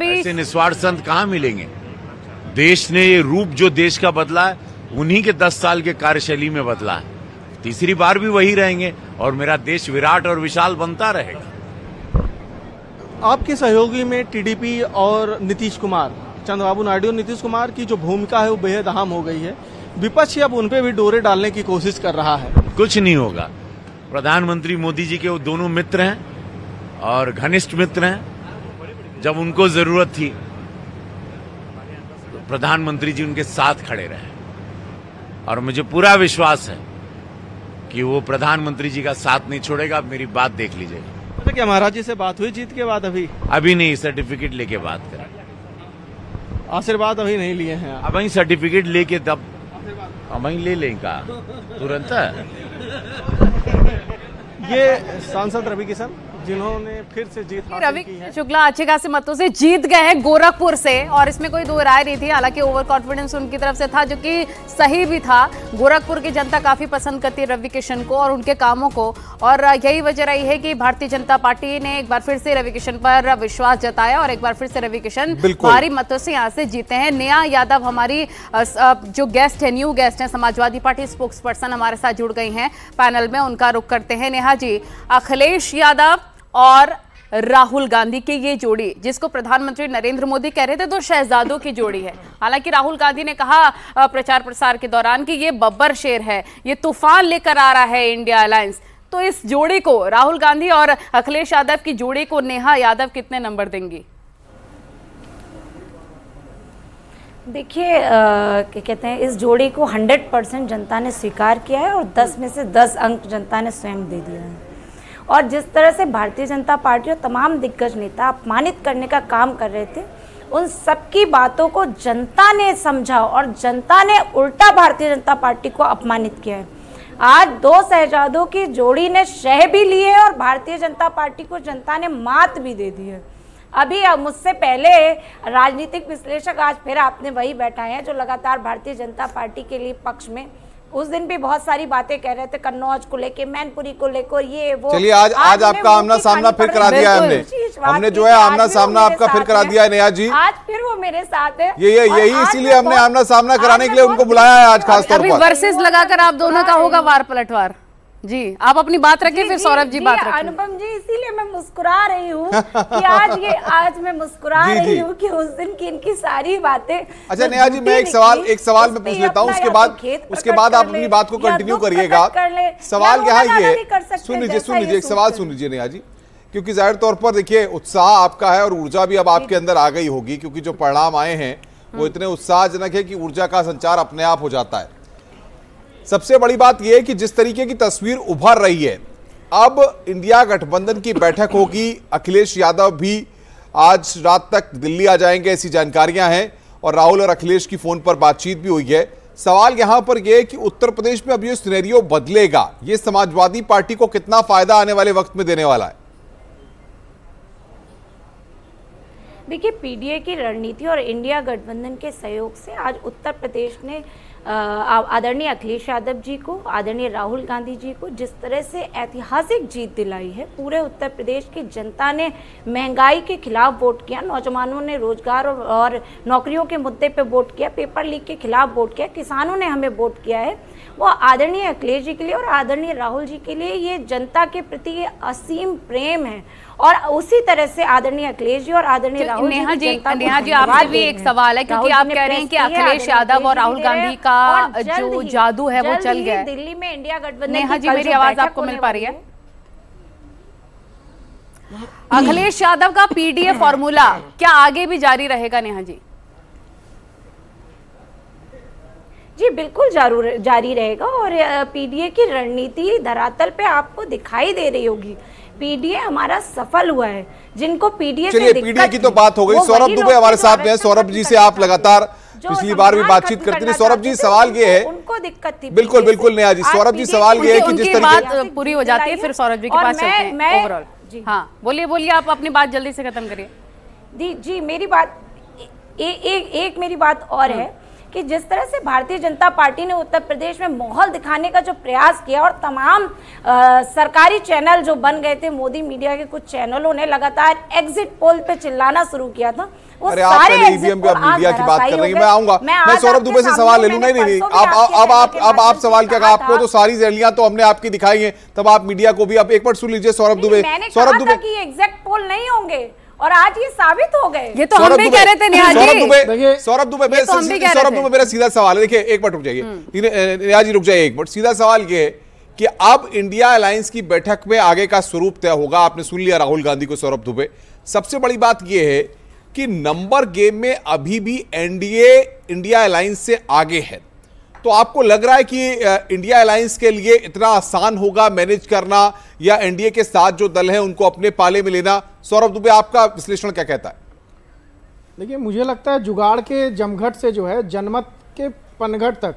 ऐसे निस्वार्थ संत कहाँ मिलेंगे? देश ने ये रूप जो देश का बदला है उन्हीं के 10 साल के कार्यशैली में बदला है। तीसरी बार भी वही रहेंगे और मेरा देश विराट और विशाल बनता रहेगा। आपके सहयोगी में टीडीपी और नीतीश कुमार, चंद्रबाबू नायडू और नीतीश कुमार की जो भूमिका है वो बेहद अहम हो गई है। विपक्ष अब उन पे भी डोरे डालने की कोशिश कर रहा है। कुछ नहीं होगा। प्रधानमंत्री मोदी जी के वो दोनों मित्र हैं और घनिष्ठ मित्र हैं। जब उनको जरूरत थी तो प्रधानमंत्री जी उनके साथ खड़े रहे और मुझे पूरा विश्वास है कि वो प्रधानमंत्री जी का साथ नहीं छोड़ेगा। आप मेरी बात देख लीजिएगा। तो क्या महाराज जी से बात हुई जीत के बाद? अभी नहीं, सर्टिफिकेट लेके बात करें। आशीर्वाद अभी नहीं लिए हैं? अब वही सर्टिफिकेट लेके तब वहीं ले लेंगे तुरंत। ये सांसद रवि किशन जिन्होंने फिर से जीत हासिल की है। शुक्ला अच्छे खासे मतों से जीत गए हैं गोरखपुर से और इसमें कोई दो राय नहीं थी। हालांकि ओवर कॉन्फिडेंस उनकी तरफ से था जो कि सही भी था। गोरखपुर की जनता काफी पसंद करती है रवि किशन को और उनके कामों को, और यही वजह रही है कि भारतीय जनता पार्टी ने एक बार फिर से रवि किशन पर विश्वास जताया और एक बार फिर से रवि किशन भारी मतों से यहाँ से जीते हैं। नेहा यादव हमारी जो गेस्ट है, न्यू गेस्ट है, समाजवादी पार्टी स्पोक्स पर्सन हमारे साथ जुड़ गई हैं पैनल में। उनका रुख करते हैं। नेहा जी, अखिलेश यादव और राहुल गांधी की ये जोड़ी जिसको प्रधानमंत्री नरेंद्र मोदी कह रहे थे तो शहजादों की जोड़ी है। हालांकि राहुल गांधी ने कहा प्रचार प्रसार के दौरान कि ये बब्बर शेर है, ये तूफान लेकर आ रहा है इंडिया अलायंस। तो इस जोड़ी को, राहुल गांधी और अखिलेश यादव की जोड़ी को नेहा यादव कितने नंबर देंगी? देखिए क्या कहते हैं, इस जोड़ी को 100% जनता ने स्वीकार किया है और 10 में से 10 अंक जनता ने स्वयं दे दिया है। और जिस तरह से भारतीय जनता पार्टी और तमाम दिग्गज नेता अपमानित करने का काम कर रहे थे, उन सबकी बातों को जनता ने समझा और जनता ने उल्टा भारतीय जनता पार्टी को अपमानित किया है। आज दो शहजादों की जोड़ी ने शह भी ली है और भारतीय जनता पार्टी को जनता ने मात भी दे दी है। अभी मुझसे पहले राजनीतिक विश्लेषक आज फिर आपने वही बैठाए हैं जो लगातार भारतीय जनता पार्टी के लिए पक्ष में, उस दिन भी बहुत सारी बातें कह रहे थे कन्नौज को लेके, मैनपुरी को लेकर, ये वो। चलिए आज आपका आमना सामना फिर करा दिया है हमने जो है आमना सामना आपका फिर करा दिया है नेहा जी। आज फिर वो मेरे साथ है। यही इसीलिए हमने आमना सामना कराने के लिए उनको बुलाया है आज खास तौर पर। वर्सेस लगाकर आप दोनों का होगा वार पलटवार। जी आप अपनी बात रखिए, फिर सौरभ जी बात रखिए। अनुपम जी, इसीलिए मैं मुस्कुरा रही हूँ कि आज मैं मुस्कुरा रही हूँ कि उस दिन की इनकी सारी बातें। अच्छा नेहा जी, मैं एक सवाल मैं पूछ लेता हूँ, उसके बाद आप अपनी बात को कंटिन्यू करिएगा। सवाल क्या है ये, सुन लीजिए एक सवाल सुन लीजिए नेहा जी, क्योंकि जाहिर तौर पर देखिए उत्साह आपका है और ऊर्जा भी अब आपके अंदर आ गई होगी, क्योंकि जो परिणाम आए हैं वो इतने उत्साहजनक है कि ऊर्जा का संचार अपने आप हो जाता है। सबसे बड़ी बात यह है कि जिस तरीके की तस्वीर उभर रही है, अब इंडिया गठबंधन की बैठक होगी। अखिलेश यादव भी आज रात तक दिल्ली आ जाएंगे, ऐसी जानकारियां हैं, और राहुल और अखिलेश की फोन पर बातचीत भी हुई है। सवाल यहां पर यह है कि उत्तर प्रदेश में अब ये सिनेरियो बदलेगा, ये समाजवादी पार्टी को कितना फायदा आने वाले वक्त में देने वाला है? देखिए, पीडीए की रणनीति और इंडिया गठबंधन के सहयोग से आज उत्तर प्रदेश ने आदरणीय अखिलेश यादव जी को, आदरणीय राहुल गांधी जी को जिस तरह से ऐतिहासिक जीत दिलाई है, पूरे उत्तर प्रदेश की जनता ने महंगाई के खिलाफ वोट किया, नौजवानों ने रोजगार और नौकरियों के मुद्दे पे वोट किया, पेपर लीक के खिलाफ वोट किया, किसानों ने हमें वोट किया है। वो आदरणीय अखिलेश जी के लिए और आदरणीय राहुल जी के लिए ये जनता के प्रति ये असीम प्रेम है। और उसी तरह से आदरणीय अखिलेश जी और आदरणीय राहुल नेहा जी आपसे भी एक सवाल है, क्योंकि आप कह रहे हैं कि अखिलेश यादव और राहुल गांधी का जो जादू है वो चल गया है दिल्ली में इंडिया गठबंधन। नेहा जी, मेरी आवाज आपको मिल पा रही है? अखिलेश यादव का पीडीए फॉर्मूला क्या आगे भी जारी रहेगा नेहा जी? जी बिल्कुल जारी रहेगा और पीडीए की रणनीति धरातल पे आपको दिखाई दे रही होगी। पीडीए हमारा सफल हुआ है, जिनको पीडीए चलिए पीडीए की तो बात हो गई। सौरभ दुबे हमारे साथ में है। सौरभ जी से आप लगातार पिछली बार भी बातचीत करते थे। सौरभ जी सवाल ये है, उनको दिक्कत थी। बिल्कुल नेहा जी, सौरभ जी सवाल ये है कि जिस तरीके बात पूरी हो जाती है फिर सौरभ जी के पास चलते हैं ओवरऑल। हाँ बोलिए आप अपनी बात जल्दी से खत्म करिए। जी मेरी बात एक मेरी बात और है कि जिस तरह से भारतीय जनता पार्टी ने उत्तर प्रदेश में माहौल दिखाने का जो प्रयास किया और तमाम सरकारी चैनल जो बन गए थे, मोदी मीडिया के कुछ चैनलों ने लगातार एग्जिट पोल पे चिल्लाना शुरू किया था, अरे आप पहले ईवीएम की मीडिया की बात कर रही हैं, मैं आऊंगा, मैं सौरभ दुबे से सवाल ले लूंगा। नहीं, अब आप सवाल क्या, आपको तो सारी रैलियां तो हमने आपकी दिखाई हैं, तब आप मीडिया को भी, अब एक बार सुन लीजिए सौरभ दुबे। सौरभ दुबे की एग्जैक्ट पोल नहीं होंगे और आज ये साबित हो गए। ये तो हम भी कह रहे थे नेहा जी। सौरभ दुबे मेरा सीधा सवाल है, देखिए एक मिनट रुक जाइए नेहा जी, रुक जाइए एक मिनट। सीधा सवाल ये है कि अब इंडिया अलायंस की बैठक में आगे का स्वरूप तय होगा। आपने सुन लिया राहुल गांधी को, सौरभ दुबे। सबसे बड़ी बात यह है कि नंबर गेम में अभी भी एनडीए इंडिया अलायंस से आगे है। तो आपको लग रहा है कि इंडिया अलायंस के लिए इतना आसान होगा मैनेज करना, या एनडीए के साथ जो दल है उनको अपने पाले में लेना? सौरभ दुबे, आपका विश्लेषण क्या कहता है? देखिए, मुझे लगता है जुगाड़ के जमघट से जो है जनमत के पनघट तक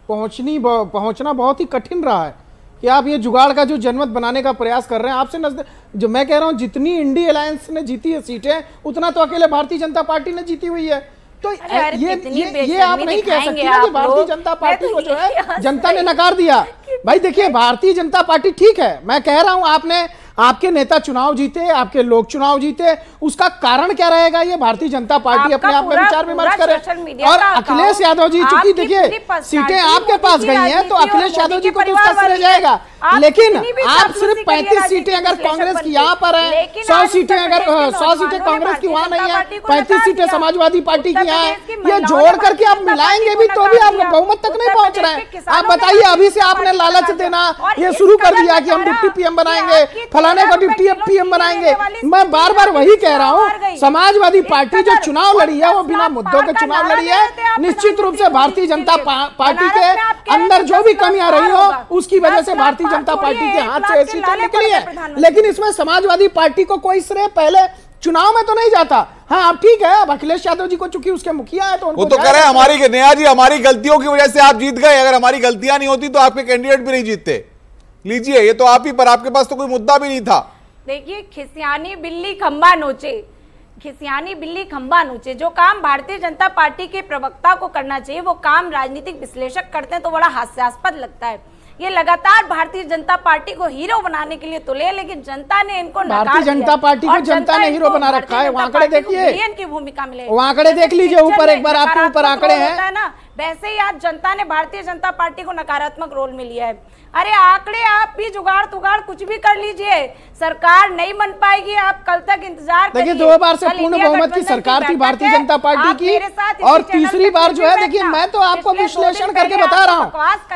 पहुंचना बहुत ही कठिन रहा है। कि आप ये जुगाड़ का जो जनमत बनाने का प्रयास कर रहे हैं, आपसे नजदीक, जो मैं कह रहा हूं जितनी इंडिया अलायंस ने जीती है सीटें, उतना तो अकेले भारतीय जनता पार्टी ने जीती हुई है। तो ये आप नहीं कह सकते ना कि भारतीय जनता पार्टी को जो है जनता ने नकार दिया। भाई देखिए, भारतीय जनता पार्टी ठीक है, मैं कह रहा हूं आपके नेता चुनाव जीते, आपके लोग चुनाव जीते, उसका कारण क्या रहेगा ये भारतीय जनता पार्टी अपने आप में विचार विमर्श करे। और अखिलेश यादव जी, चूंकि देखिए सीटें आपके पास गई हैं, तो अखिलेश यादव जी को तो उसका श्रेय जाएगा। लेकिन आप सिर्फ 35 सीटें अगर कांग्रेस की यहाँ पर है, 100 सीटें अगर 100 सीटें कांग्रेस की वहां नहीं है, 35 सीटें समाजवादी पार्टी की यहाँ है, ये जोड़ करके आप मिलाएंगे भी तो भी आप बहुमत तक नहीं पहुंच रहे हैं। आप बताइए, अभी से आपने लालच देना ये शुरू कर दिया कि हम डिप्टी पीएम बनाएंगे, फलाने को डिप्टी पीएम बनाएंगे। मैं बार बार वही कह रहा हूँ, समाजवादी पार्टी जो चुनाव लड़ी है वो बिना मुद्दों के चुनाव लड़ी है। निश्चित रूप से भारतीय जनता पार्टी के अंदर जो भी कमियां रही हो, उसकी वजह से भारतीय जनता पार्टी के हाथ से ऐसी सीटें निकली है। लेकिन इसमें समाजवादी पार्टी को कोई श्रेय पहले चुनाव में तो नहीं जाता। हाँ, अब ठीक है, अब अखिलेश यादव जी को चूंकि उसके मुखिया है तो वो तो कह रहे हैं हमारी, नेहा जी, हमारी गलतियों की वजह से आप जीत गए। अगर हमारी गलतियां नहीं होती तो आपके कैंडिडेट भी नहीं जीतते। लीजिए, ये तो आप ही पर, आपके पास तो कोई मुद्दा भी नहीं था। देखिए, खिसियानी बिल्ली खंबा नोचे, खिसियानी बिल्ली खंबा नोचे। जो काम भारतीय जनता पार्टी के प्रवक्ता को करना चाहिए वो काम राजनीतिक विश्लेषक करते हैं तो बड़ा हास्यास्पद लगता है। ये लगातार भारतीय जनता पार्टी को हीरो बनाने के लिए तुले, लेकिन जनता ने इनको नकार दिया। भारतीय जनता पार्टी को जनता ने हीरो बना रखा है। वहाँ आंकड़े देखिए, की भूमिका मिले, वहाँ आंकड़े देख लीजिए ऊपर, एक बार आपके ऊपर आंकड़े हैं ना, वैसे ही आज जनता ने भारतीय जनता पार्टी को नकारात्मक रोल में लिया है। अरे आंकड़े आप भी जुगाड़ तुगाड़ कुछ भी कर लीजिए, सरकार नहीं बन पाएगी। आप कल तक इंतजार करिए। देखिए, 2 बार से पूर्ण बहुमत की सरकार थी भारतीय जनता पार्टी की, और तीसरी बार जो है, देखिए मैं तो आपको विश्लेषण करके बता रहा हूँ।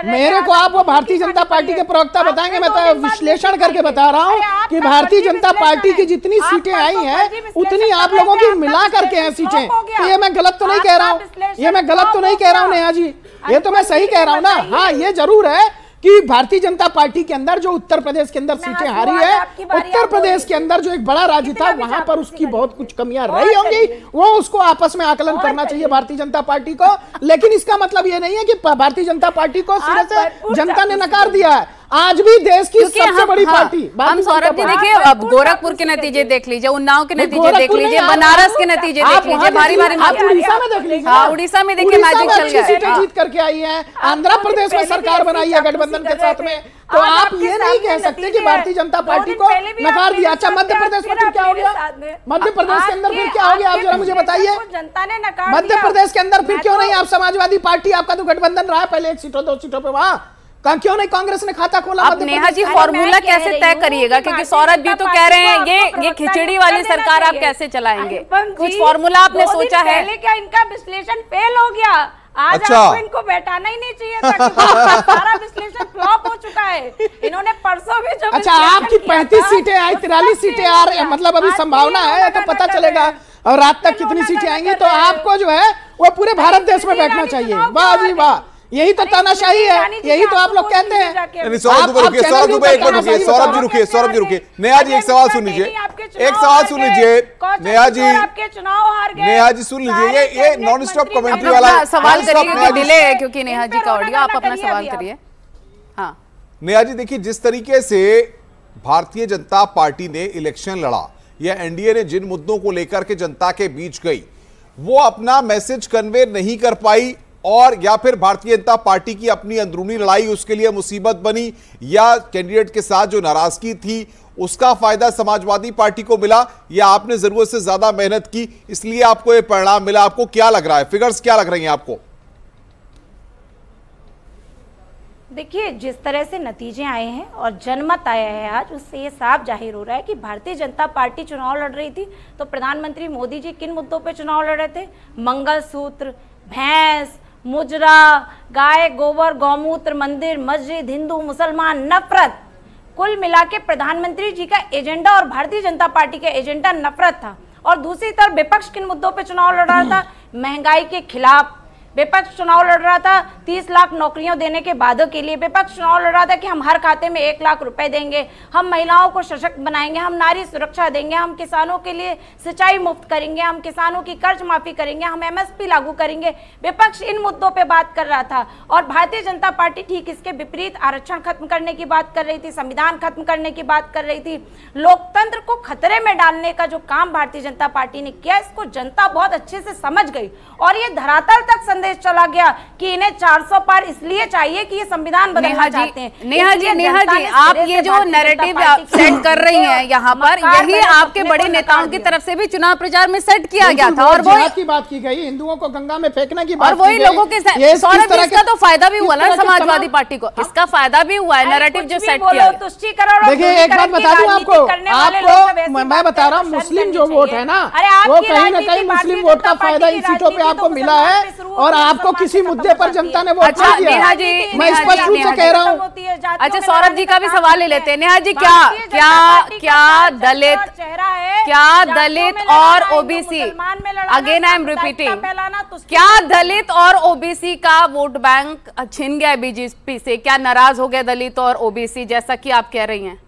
मेरे को आप वो भारतीय जनता पार्टी के प्रवक्ता बताएंगे, मैं तो विश्लेषण करके बता रहा हूँ कि भारतीय जनता पार्टी की जितनी सीटें आई हैं उतनी आप लोगों की मिला करके हैं सीटें। तो ये मैं गलत तो नहीं कह रहा हूँ, ये मैं गलत तो नहीं कह रहा हूँ नेहा जी, ये तो मैं सही कह रहा हूँ ना। हाँ, ये जरूर है कि भारतीय जनता पार्टी के अंदर जो उत्तर प्रदेश के अंदर सीटें हारी है, उत्तर प्रदेश के अंदर जो एक बड़ा राज्य था वहां पर उसकी बहुत कुछ कमियां रही होंगी, वो उसको आपस में आकलन करना चाहिए भारतीय जनता पार्टी को। लेकिन इसका मतलब ये नहीं है कि भारतीय जनता पार्टी को सिरे से जनता ने नकार दिया है। आज भी देश की सबसे बड़ी पार्टी। हम सौरभ जी देखिए, अब गोरखपुर के नतीजे देख लीजिए, उन्नाव के नतीजे देख लीजिए, बनारस के नतीजे देख लीजिए, भारी भारी उड़ीसा में देख लीजिए। हाँ, उड़ीसा में देखिए मैजिक चल गया है। सीटें जीत करके आई है, आंध्र प्रदेश में सरकार बनाई है गठबंधन के साथ में। तो आप ये नहीं कह सकते कि भारतीय जनता पार्टी को नकार दिया। अच्छा, मध्य प्रदेश में फिर क्या हो गया? मध्य प्रदेश के अंदर फिर क्या हो गया, आप जरा मुझे बताइए। जनता ने नकार मध्य प्रदेश के अंदर फिर क्यों नहीं? आप समाजवादी पार्टी, आपका तो गठबंधन रहा है पहले 1 सीटों 2 सीटों पे, वहां क्यों नहीं कांग्रेस ने खाता खोला? अब नेहा जी फॉर्मूला कैसे तय करिएगा, क्योंकि सौरभ जी तो कह रहे हैं ये खिचड़ी वाली सरकार आप कैसे चलाएंगे? कुछ फॉर्मूला आपने सोचा है? पहले क्या इनका विश्लेषण फेल हो गया? आज आपको इनको बैठाना ही नहीं चाहिए था, सारा विश्लेषण फ्लॉप हो चुका है। इन्होंने परसों भी जो अच्छा, आपकी 35 सीटें आई, 43 सीटें आ रही है, मतलब अभी संभावना है तो पता चलेगा और रात तक कितनी सीटें आएंगी। तो आपको जो है वो पूरे भारत देश में बैठना चाहिए। वाह जी वाह, यही तो तानाशाही है, यही तो आप लोग कहते हैं। सौरभ दुबे रुकिए, सौरभ दुबे एक मिनट रुकिए, सौरभ जी रुकिए, सौरभ जी रुकिए। नेहा जी एक सवाल सुन लीजिए, एक सवाल सुन लीजिए नेहा जी, नेहा जी सुन लीजिए। ये नॉन स्टॉप कमेंट्री वाला सवाल करिए, डिले है क्योंकि नेहा जी का ऑडियो, आप अपना सवाल करिए। हाँ नेहा जी, देखिए जिस तरीके से भारतीय जनता पार्टी ने इलेक्शन लड़ा या एनडीए ने जिन मुद्दों को लेकर के जनता के बीच गई, वो अपना मैसेज कन्वे नहीं कर पाई और या फिर भारतीय जनता पार्टी की अपनी अंदरूनी लड़ाई उसके लिए मुसीबत बनी, या कैंडिडेट के साथ जो नाराजगी थी उसका फायदा समाजवादी पार्टी को मिला, या आपने जरूरत से ज्यादा मेहनत की इसलिए आपको ये परिणाम मिला? आपको क्या लग रहा है, फिगर्स क्या लग रही हैं आपको? देखिए, जिस तरह से नतीजे आए हैं और जनमत आया है आज, उससे ये साफ जाहिर हो रहा है कि भारतीय जनता पार्टी चुनाव लड़ रही थी तो प्रधानमंत्री मोदी जी किन मुद्दों पे चुनाव लड़ रहे थे? मंगलसूत्र, भैंस, मुजरा, गाय, गोबर, गौमूत्र, मंदिर, मस्जिद, हिंदू, मुसलमान, नफरत। कुल मिला के प्रधानमंत्री जी का एजेंडा और भारतीय जनता पार्टी का एजेंडा नफरत था। और दूसरी तरफ विपक्ष किन मुद्दों पे चुनाव लड़ रहा था? महंगाई के खिलाफ विपक्ष चुनाव लड़ रहा था, 30 लाख नौकरियों देने के वादों के लिए विपक्ष चुनाव लड़ रहा था कि हम हर खाते में 1 लाख रुपए देंगे, हम महिलाओं को सशक्त बनाएंगे, हम नारी सुरक्षा देंगे, हम किसानों के लिए सिंचाई मुफ्त करेंगे, हम किसानों की कर्ज माफी करेंगे, हम MSP लागू करेंगे। विपक्ष इन मुद्दों पे बात कर रहा था और भारतीय जनता पार्टी ठीक इसके विपरीत आरक्षण खत्म करने की बात कर रही थी, संविधान खत्म करने की बात कर रही थी। लोकतंत्र को खतरे में डालने का जो काम भारतीय जनता पार्टी ने किया, इसको जनता बहुत अच्छे से समझ गई और ये धरातल तक संदेश चला गया कि इन्हें 400 पार इसलिए चाहिए कि ये संविधान बदलना चाहते हैं। नेहा जी, आप ये जो नैरेटिव सेट कर रही हैं यहाँ पर, यही आपके बड़े नेताओं की तरफ से भी चुनाव प्रचार में सेट किया गया था और वही की बात की गई, हिंदुओं को गंगा में फेंकने की बात और वही लोगों के सौरभ, इसका तो फायदा भी हुआ ना समाजवादी पार्टी को, इसका फायदा भी हुआ है नैरेटिव जो सेट किया। देखिए, एक बात बता दूं आपको मैं बता रहा हूँ, मुस्लिम जो वोट है ना, वो कहीं ना कहीं मुस्लिम वोट का फायदा इन सीटों पे आपको मिला है और आपको किसी मुद्दे पर जनता ने वोट नहीं दिया। नेहा जी, मैं स्पष्ट रूप से कह रहा हूँ। अच्छा, सौरभ जी का भी सवाल ले लेते हैं। नेहा जी, क्या दलित और OBC, again I am repeating, क्या दलित और ओबीसी का वोट बैंक छिन गया बीजेपी से? क्या नाराज हो गए दलित और ओबीसी, जैसा कि आप कह रही हैं?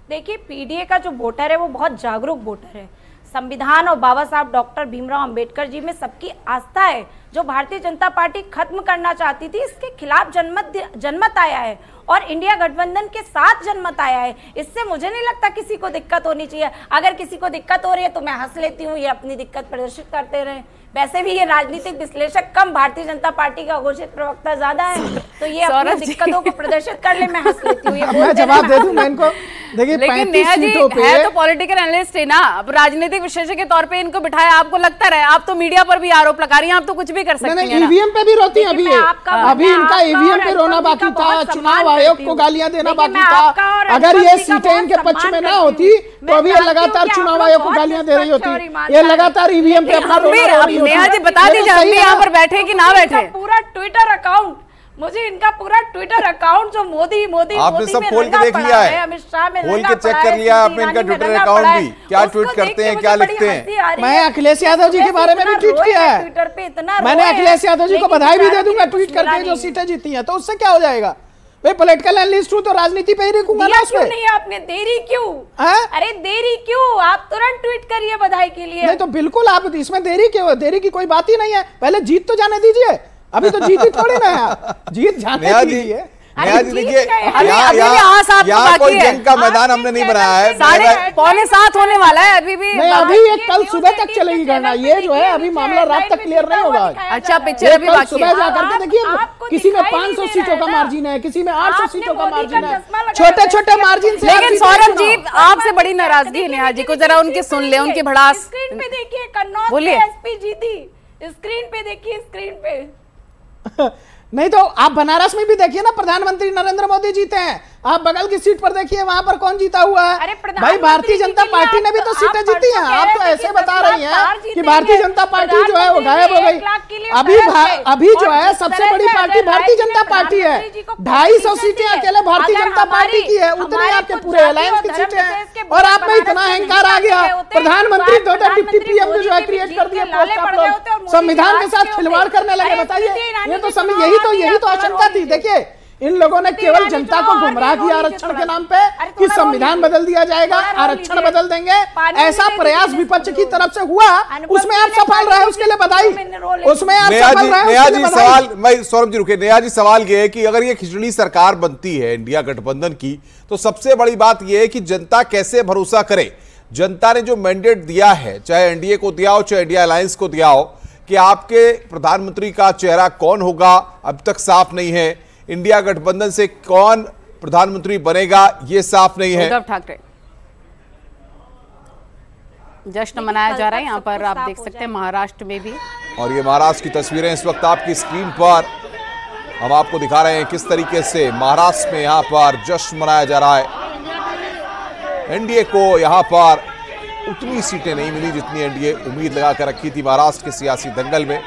देखिए, पीडीए का जो वोटर है वो बहुत जागरूक वोटर है। संविधान और बाबा साहब डॉक्टर भीमराव अंबेडकर जी में सबकी आस्था है। जो भारतीय जनता पार्टी खत्म करना चाहती थी, इसके खिलाफ जनमत आया है और इंडिया गठबंधन के साथ जनमत आया है। इससे मुझे नहीं लगता किसी को दिक्कत होनी चाहिए। अगर किसी को दिक्कत हो रही है तो मैं हंस लेती हूँ, ये अपनी दिक्कत प्रदर्शित करते रहे। वैसे भी ये राजनीतिक विश्लेषक कम, भारतीय जनता पार्टी का घोषित प्रवक्ता ज्यादा है, तो ये अपनी दिक्कतों को प्रदर्शित कर ले, मैं हंस लेती हूँ। मैं जवाब दे दूं मैं इनको। देखिए, लेकिन नेहा जी है तो पॉलिटिकल एनालिस्ट है ना, अब राजनीतिक विशेषज्ञ के तौर पे इनको बिठाया, आपको लगता रहे? आप तो मीडिया पर भी आरोप लगा रही हैं, आप तो कुछ भी कर सकते हैं। ईवीएम पे भी रोती हैं अभी इनका ईवीएम पे रोना बाकी था, चुनाव आयोग को गालियां देना बाकी था। अगर ये सीटें इनके पक्ष में ना होती तो अभी ये लगातार चुनाव आयोग को गालियां दे रही होती। ये लगातार ईवीएम पे अपना नेहा जी बता दीजिए, हम भी यहाँ पर बैठे कि ना बैठे? पूरा ट्विटर अकाउंट, मुझे इनका पूरा ट्विटर अकाउंट जो मोदी आपने सब खोल के देख लिया है, अमित शाह में खोल के चेक कर लिया आपने इनका ट्विटर अकाउंट भी, क्या ट्वीट करते हैं, क्या लिखते हैं। मैं अखिलेश यादव जी के बारे में भी ट्वीट किया है ट्विटर पे इतना। मैंने अखिलेश यादव जी को बधाई भी दे दूंगा ट्वीट करके, जो सीटें जीती हैं, तो उससे क्या हो जाएगा? भाई पॉलिटिकल एनालिस्ट हूं तो राजनीति पे ही रुकूंगा ना उसमें। नहीं, आपने देरी क्यों? अरे देरी क्यों? आप तुरंत ट्वीट करिए बधाई के लिए। नहीं तो बिल्कुल, आप इसमें देरी क्यों? देरी की कोई बात ही नहीं है, पहले जीत तो जाने दीजिए। अभी तो जीत ही थोड़ी ना है, जीत जाने दीजिए। नेहा जी देखिए, यहाँ कोई जंग का मैदान हमने नहीं बनाया है। 6:45 होने वाला है, अभी भी नहीं, अभी ये कल सुबह तक चलेगी गणना। ये जो है अभी मामला रात तक क्लियर नहीं होगा। अच्छा, पिक्चर अभी बाकी है। सुबह जाकर के देखिए, किसी में 500 सीटों का मार्जिन है, किसी में 800 सीटों का मार्जिन है, छोटे छोटे मार्जिन से। लेकिन सौरभ जी, आपसे बड़ी नाराजगी है नेहा जी को, जरा उनकी सुन ले, उनकी भड़ास। स्क्रीन पे देखिए, कन्नौज में एसपी जीती, स्क्रीन पे देखिए, स्क्रीन पे। नहीं तो आप बनारस में भी देखिए ना, प्रधानमंत्री नरेंद्र मोदी जीते हैं। आप बगल की सीट पर देखिए, वहां पर कौन जीता हुआ है? भाई भारतीय जनता पार्टी ने भी तो सीटें जीती हैं। आप तो ऐसे बता रही हैं कि भारतीय जनता पार्टी जो है वो गायब हो गई। अभी जो है सबसे बड़ी पार्टी भारतीय जनता पार्टी है। 250 सीटें अकेले भारतीय जनता पार्टी की है, उतनी आपके पूरे अलायंस की सीटें हैं। और आप में इतना अहंकार आ गया, प्रधानमंत्री तो डिप्टी पीएम जो है क्रिएट कर दिए पोस्ट, आप लोग संविधान के साथ खिलवाड़ करने लगे। बताइए, ये तो समय यही तो आशंका थी। देखिए, इन लोगों ने केवल जनता को गुमराह किया आरक्षण के नाम पे कि संविधान बदल दिया जाएगा, आरक्षण बदल देंगे, ऐसा प्रयास विपक्ष की तरफ से हुआ। उसमें आप सफल रहे, उसके लिए बधाई। उसमें आप सफल रहे। नेहा जी सवाल, मैं सौरभ जी रुके, नेहा जी सवाल ये है कि अगर ये खिचड़ी सरकार बनती है इंडिया गठबंधन की, तो सबसे बड़ी बात यह है कि जनता कैसे भरोसा करे। जनता ने जो मैंडेट दिया है, चाहे एनडीए को दिया हो चाहे इंडिया अलायंस को दिया हो, कि आपके प्रधानमंत्री का चेहरा कौन होगा अब तक साफ नहीं है। इंडिया गठबंधन से कौन प्रधानमंत्री बनेगा ये साफ नहीं है। उद्धव ठाकरे जश्न मनाया जा रहा है, यहाँ पर आप देख सकते हैं महाराष्ट्र में भी। और ये महाराष्ट्र की तस्वीरें इस वक्त आपकी स्क्रीन पर हम आपको दिखा रहे हैं किस तरीके से महाराष्ट्र में यहाँ पर जश्न मनाया जा रहा है। एनडीए को यहाँ पर उतनी सीटें नहीं मिली जितनी एनडीए उम्मीद लगा कर रखी थी महाराष्ट्र के सियासी दंगल में।